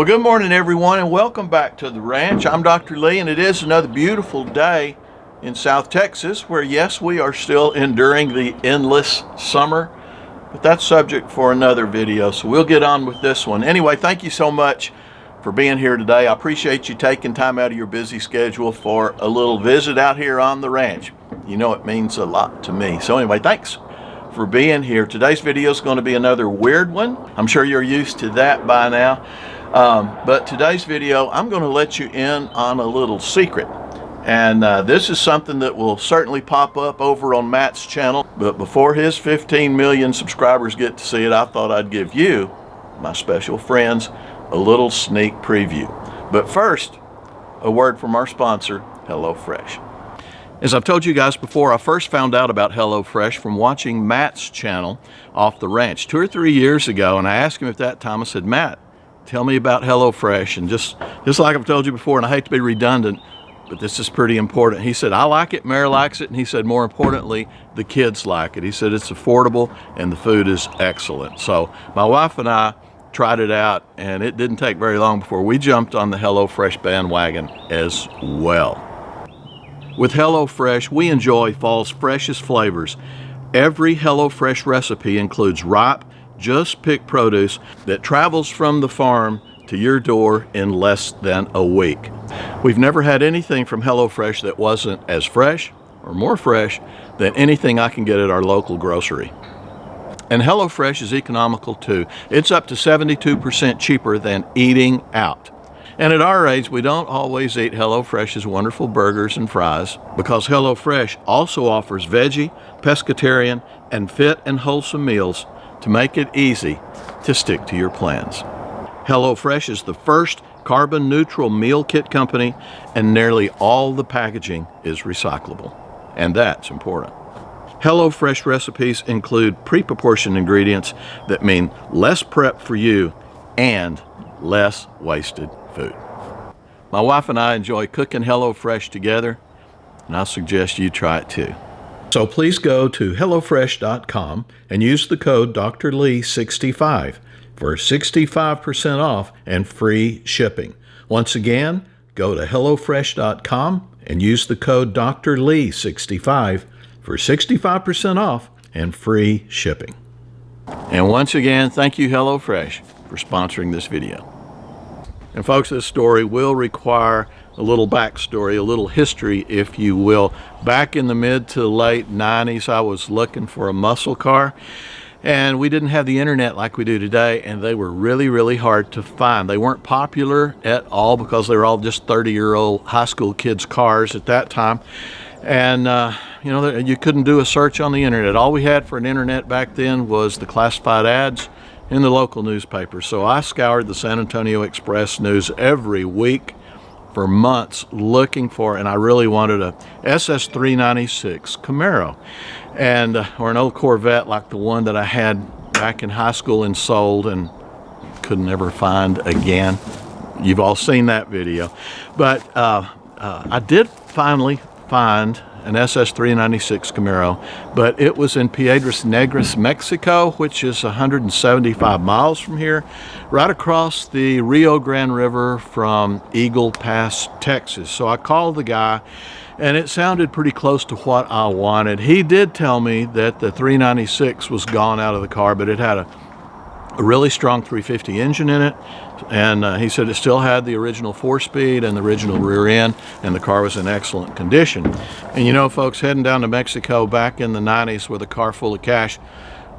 Well, good morning, everyone, and welcome back to the ranch. I'm Dr. Lee, and it is another beautiful day in South Texas where, yes, we are still enduring the endless summer, but that's subject for another video, so we'll get on with this one. Anyway, thank you so much for being here today. I appreciate you taking time out of your busy schedule for a little visit out here on the ranch. You know it means a lot to me. So anyway, thanks for being here. Today's video is going to be another weird one. I'm sure you're used to that by now. But today's video, I'm going to let you in on a little secret. And this is something that will certainly pop up over on Matt's channel. But before his 15 million subscribers get to see it, I thought I'd give you, my special friends, a little sneak preview. But first, a word from our sponsor, HelloFresh. As I've told you guys before, I first found out about HelloFresh from watching Matt's channel off the ranch 2 or 3 years ago. And I asked him at that time, I said, Matt, tell me about HelloFresh. And just like I've told you before, and I hate to be redundant, but this is pretty important. He said, I like it, Mary likes it, and he said, more importantly, the kids like it. He said, it's affordable and the food is excellent. So my wife and I tried it out, and it didn't take very long before we jumped on the HelloFresh bandwagon as well. With HelloFresh, we enjoy fall's freshest flavors. Every HelloFresh recipe includes ripe, just picked produce that travels from the farm to your door in less than a week. We've never had anything from HelloFresh that wasn't as fresh or more fresh than anything I can get at our local grocery. And HelloFresh is economical too. It's up to 72% cheaper than eating out. And at our age, we don't always eat HelloFresh's wonderful burgers and fries because HelloFresh also offers veggie, pescatarian, and fit and wholesome meals to make it easy to stick to your plans. HelloFresh is the first carbon neutral meal kit company, and nearly all the packaging is recyclable. And that's important. HelloFresh recipes include pre-proportioned ingredients that mean less prep for you and less wasted food. My wife and I enjoy cooking HelloFresh together, and I suggest you try it too. So please go to HelloFresh.com and use the code Dr. Lee 65 for 65% off and free shipping. Once again, go to HelloFresh.com and use the code Dr. Lee 65 for 65% off and free shipping. And once again, thank you HelloFresh for sponsoring this video. And folks, this story will require a little backstory, a little history, if you will. Back in the mid to late 90s, I was looking for a muscle car, and we didn't have the internet like we do today, and they were really, really hard to find. They weren't popular at all because they were all just 30-year-old high school kids' cars at that time. And, you couldn't do a search on the internet. All we had for an internet back then was the classified ads in the local newspaper. So I scoured the San Antonio Express News every week for months looking for, and I really wanted a SS 396 Camaro, and or an old Corvette like the one that I had back in high school and sold and couldn't ever find again. You've all seen that video. But I did finally find an SS 396 Camaro, but it was in Piedras Negras, Mexico, which is 175 miles from here, right across the Rio Grande River from Eagle Pass, Texas. So I called the guy, and it sounded pretty close to what I wanted. He did tell me that the 396 was gone out of the car, but it had a really strong 350 engine in it, and he said it still had the original 4-speed and the original rear end, and the car was in excellent condition. And you know, folks, heading down to Mexico back in the 90s with a car full of cash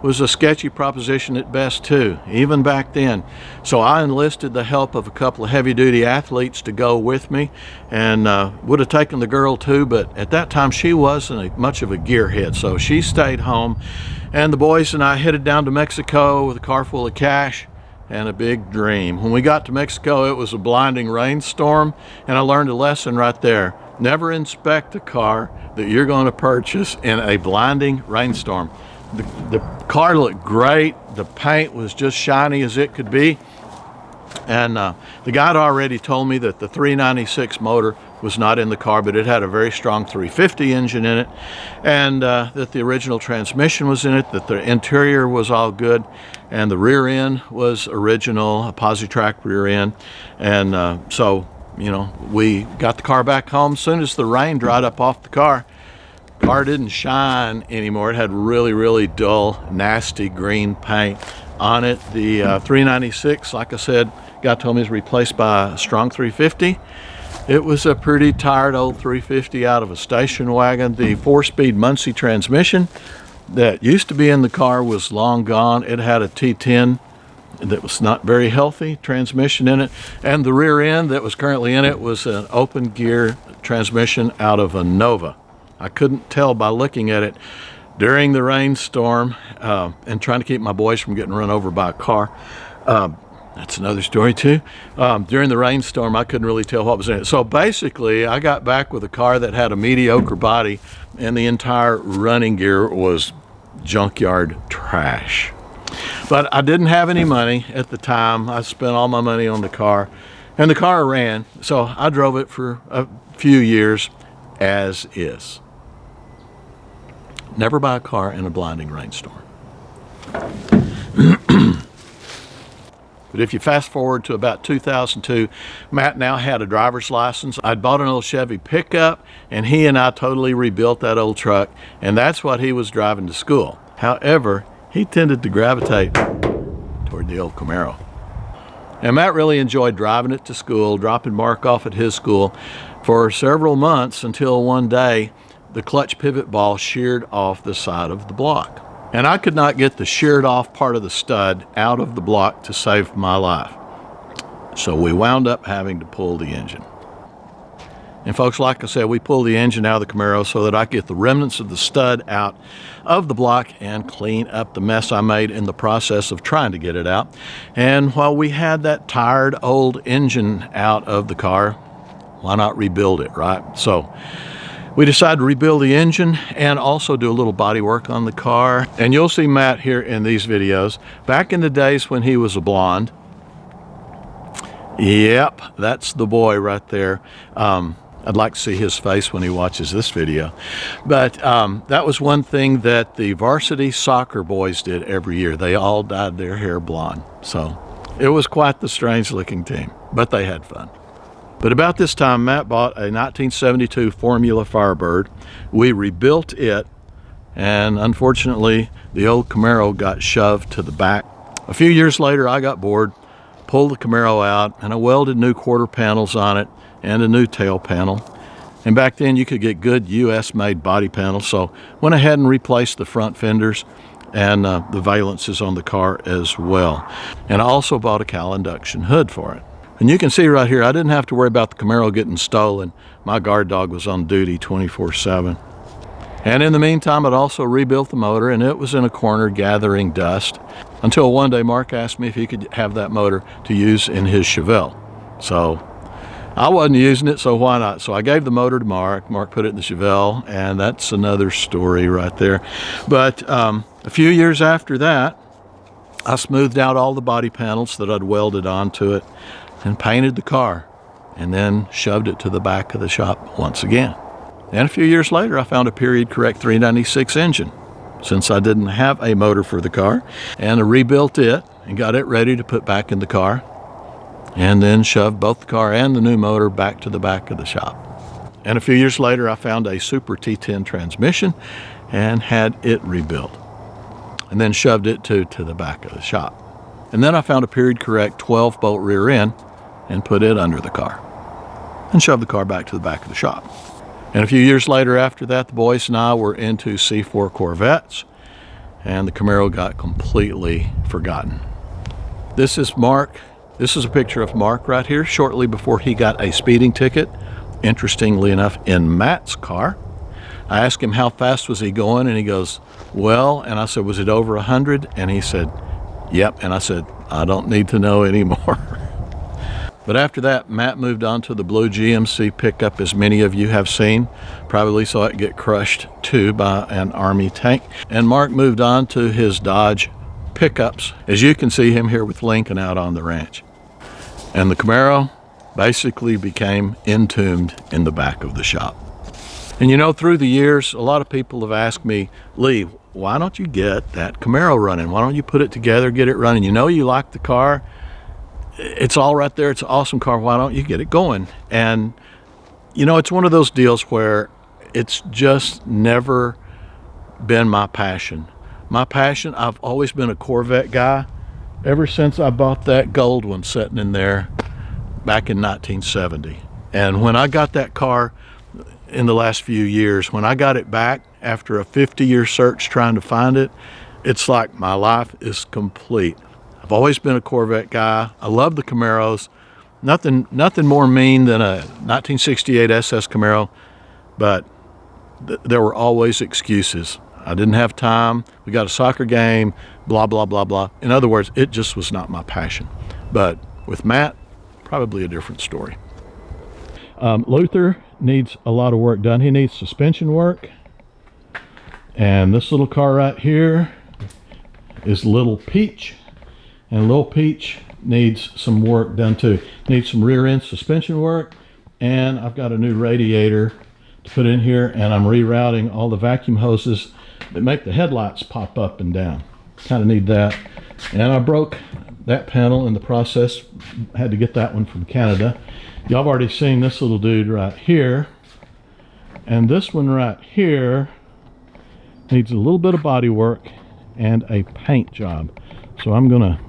was a sketchy proposition at best too, even back then. So I enlisted the help of a couple of heavy-duty athletes to go with me, and would have taken the girl too, but at that time she wasn't much of a gearhead, so she stayed home. And the boys and I headed down to Mexico with a car full of cash and a big dream. When we got to Mexico, it was a blinding rainstorm, and I learned a lesson right there. Never inspect a car that you're going to purchase in a blinding rainstorm. The car looked great. The paint was just shiny as it could be. And the guy had already told me that the 396 motor was not in the car, but it had a very strong 350 engine in it, and that the original transmission was in it, that the interior was all good, and the rear end was original, a Positrack rear end. And so, you know, we got the car back home. As soon as the rain dried up off the car didn't shine anymore. It had really, really dull, nasty green paint on it. The 396, like I said, guy told me is replaced by a strong 350. It was a pretty tired old 350 out of a station wagon. The 4-speed Muncie transmission that used to be in the car was long gone. It had a T10 that was not very healthy transmission in it, and the rear end that was currently in it was an open gear transmission out of a Nova. I couldn't tell by looking at it during the rainstorm and trying to keep my boys from getting run over by a car. That's another story too. During the rainstorm, I couldn't really tell what was in it. So basically, I got back with a car that had a mediocre body, and the entire running gear was junkyard trash. But I didn't have any money at the time. I spent all my money on the car, and the car ran. So I drove it for a few years as is. Never buy a car in a blinding rainstorm. But if you fast forward to about 2002, Matt now had a driver's license. I'd bought an old Chevy pickup, and he and I totally rebuilt that old truck, and that's what he was driving to school. However, he tended to gravitate toward the old Camaro. And Matt really enjoyed driving it to school, dropping Mark off at his school for several months until one day the clutch pivot ball sheared off the side of the block. And I could not get the sheared off part of the stud out of the block to save my life. So we wound up having to pull the engine. And folks, like I said, we pulled the engine out of the Camaro so that I could get the remnants of the stud out of the block and clean up the mess I made in the process of trying to get it out. And while we had that tired old engine out of the car, why not rebuild it, right? So we decided to rebuild the engine and also do a little body work on the car. And you'll see Matt here in these videos. Back in the days when he was a blonde. Yep, that's the boy right there. I'd like to see his face when he watches this video. But that was one thing that the varsity soccer boys did every year. They all dyed their hair blonde. So it was quite the strange looking team, but they had fun. But about this time, Matt bought a 1972 Formula Firebird. We rebuilt it, and unfortunately, the old Camaro got shoved to the back. A few years later, I got bored, pulled the Camaro out, and I welded new quarter panels on it and a new tail panel. And back then, you could get good US-made body panels, so went ahead and replaced the front fenders and the valances on the car as well. And I also bought a cowl induction hood for it. And you can see right here, I didn't have to worry about the Camaro getting stolen. My guard dog was on duty 24/7. And in the meantime, I'd also rebuilt the motor, and it was in a corner gathering dust until one day Mark asked me if he could have that motor to use in his Chevelle. So I wasn't using it, so why not? So I gave the motor to Mark. Mark put it in the Chevelle, and that's another story right there. But a few years after that, I smoothed out all the body panels that I'd welded onto it and painted the car, and then shoved it to the back of the shop once again. And a few years later, I found a period correct 396 engine, since I didn't have a motor for the car, and I rebuilt it and got it ready to put back in the car, and then shoved both the car and the new motor back to the back of the shop. And a few years later, I found a Super T10 transmission and had it rebuilt, and then shoved it to the back of the shop. And then I found a period correct 12-bolt rear end and put it under the car and shoved the car back to the back of the shop. And a few years later after that, the boys and I were into C4 Corvettes, and the Camaro got completely forgotten. This is Mark. This is a picture of Mark right here shortly before he got a speeding ticket, interestingly enough, in Matt's car. I asked him how fast was he going, and he goes, well, and I said, was it over 100? And he said, yep. And I said, I don't need to know anymore. But after that, Matt moved on to the blue GMC pickup, as many of you have seen. Probably saw it get crushed too by an Army tank. And Mark moved on to his Dodge pickups, as you can see him here with Lincoln out on the ranch. And the Camaro basically became entombed in the back of the shop. And you know, through the years, a lot of people have asked me, Lee, why don't you get that Camaro running? Why don't you put it together, get it running? You know you like the car. It's all right there. It's an awesome car. Why don't you get it going? And, you know, it's one of those deals where it's just never been my passion. My passion, I've always been a Corvette guy ever since I bought that gold one sitting in there back in 1970. And when I got that car in the last few years, when I got it back after a 50-year search trying to find it, it's like my life is complete. I've always been a Corvette guy. I love the Camaros. Nothing more mean than a 1968 SS Camaro, but there were always excuses. I didn't have time. We got a soccer game, blah, blah, blah, blah. In other words, it just was not my passion. But with Matt, probably a different story. Luther needs a lot of work done. He needs suspension work. And this little car right here is Little Peach. And Little Peach needs some work done too. Needs some rear end suspension work. And I've got a new radiator to put in here, and I'm rerouting all the vacuum hoses that make the headlights pop up and down. Kind of need that. And I broke that panel in the process. Had to get that one from Canada. Y'all have already seen this little dude right here. And this one right here needs a little bit of body work and a paint job. So I'm gonna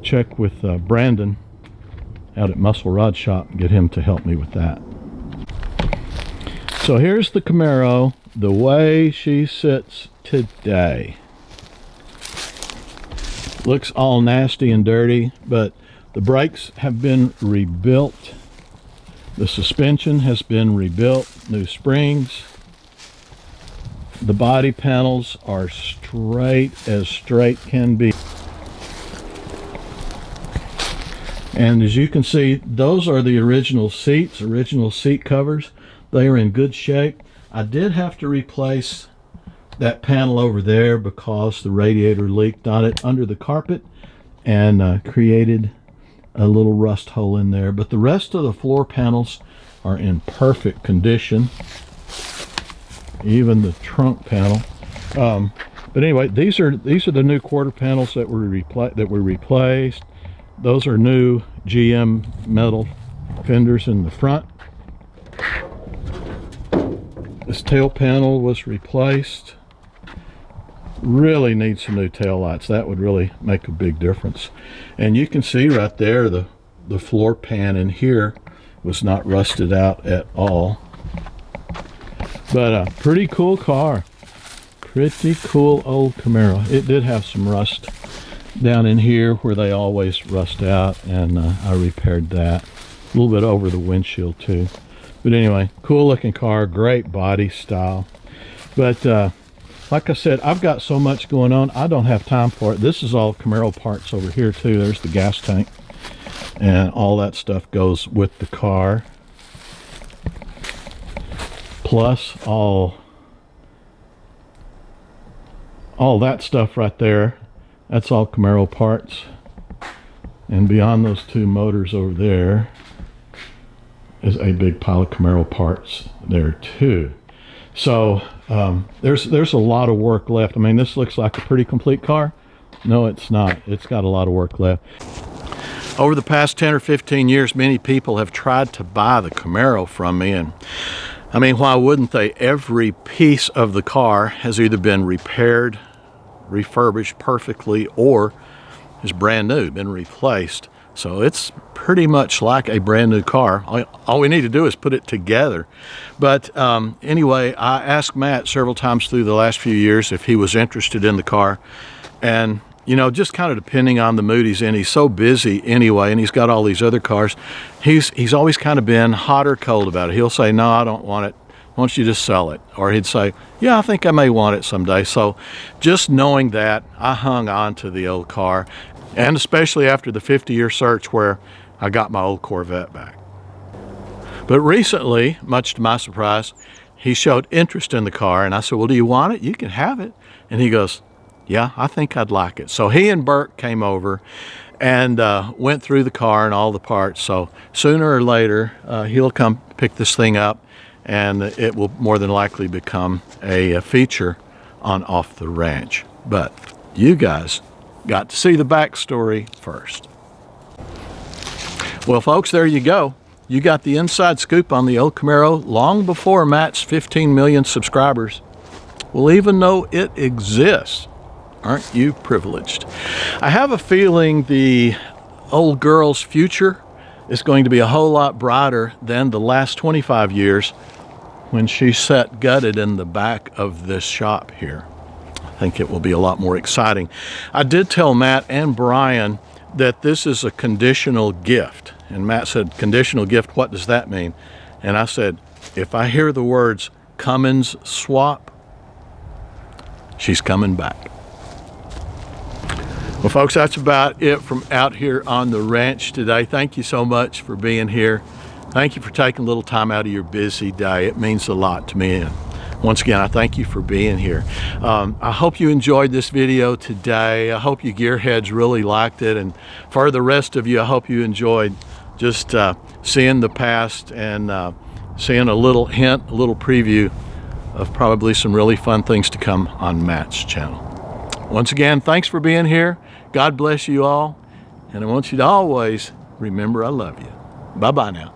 check with Brandon out at Muscle Rod Shop and get him to help me with that. So here's the Camaro, the way she sits today. Looks all nasty and dirty, but the brakes have been rebuilt. The suspension has been rebuilt, new springs. The body panels are straight as straight can be. And as you can see, those are the original seats, original seat covers. They are in good shape. I did have to replace that panel over there because the radiator leaked on it under the carpet and created a little rust hole in there. But the rest of the floor panels are in perfect condition. Even the trunk panel. But anyway, these are the new quarter panels that were replaced. Those are new GM metal fenders in the front. This tail panel was replaced. Really needs some new tail lights. That would really make a big difference. And you can see right there the floor pan in here was not rusted out at all. But a pretty cool car. Pretty cool old Camaro. It did have some rust down in here where they always rust out, and I repaired that. A little bit over the windshield too. But anyway, cool looking car, great body style. But like I said, I've got so much going on, I don't have time for it. This is all Camaro parts over here too. There's the gas tank, and all that stuff goes with the car. Plus all that stuff right there, that's all Camaro parts. And beyond those two motors over there is a big pile of Camaro parts there too. So there's a lot of work left. I mean, this looks like a pretty complete car. No, it's not. It's got a lot of work left. Over the past 10 or 15 years, many people have tried to buy the Camaro from me, and I mean, why wouldn't they? Every piece of the car has either been repaired, refurbished perfectly, or is brand new, been replaced. So it's pretty much like a brand new car. All we need to do is put it together. But anyway, I asked Matt several times through the last few years if he was interested in the car. And, you know, just kind of depending on the mood he's in, he's so busy anyway, and he's got all these other cars. He's always kind of been hot or cold about it. He'll say, no, I don't want it. Why don't you just sell it? Or he'd say, yeah, I think I may want it someday. So just knowing that, I hung on to the old car. And especially after the 50-year search where I got my old Corvette back. But recently, much to my surprise, he showed interest in the car, and I said, well, do you want it? You can have it. And he goes, yeah, I think I'd like it. So he and Bert came over, and went through the car and all the parts. So sooner or later, he'll come pick this thing up, and it will more than likely become a feature on Off the Ranch. But you guys got to see the backstory first. Well, folks, there you go. You got the inside scoop on the old Camaro long before Matt's 15 million subscribers will even know it exists. Aren't you privileged? I have a feeling the old girl's future is going to be a whole lot brighter than the last 25 years when she sat gutted in the back of this shop here. I think it will be a lot more exciting. I did tell Matt and Brian that this is a conditional gift. And Matt said, conditional gift, what does that mean? And I said, if I hear the words Cummins swap, she's coming back. Well, folks, that's about it from out here on the ranch today. Thank you so much for being here. Thank you for taking a little time out of your busy day. It means a lot to me. And once again, I thank you for being here. I hope you enjoyed this video today. I hope you gearheads really liked it. And for the rest of you, I hope you enjoyed just seeing the past and seeing a little hint, a little preview of probably some really fun things to come on Matt's channel. Once again, thanks for being here. God bless you all. And I want you to always remember I love you. Bye-bye now.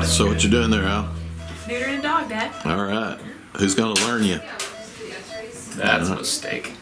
So what you doing there, Al? Neutering a dog, Dad. All right. Who's gonna learn you? That's a mistake.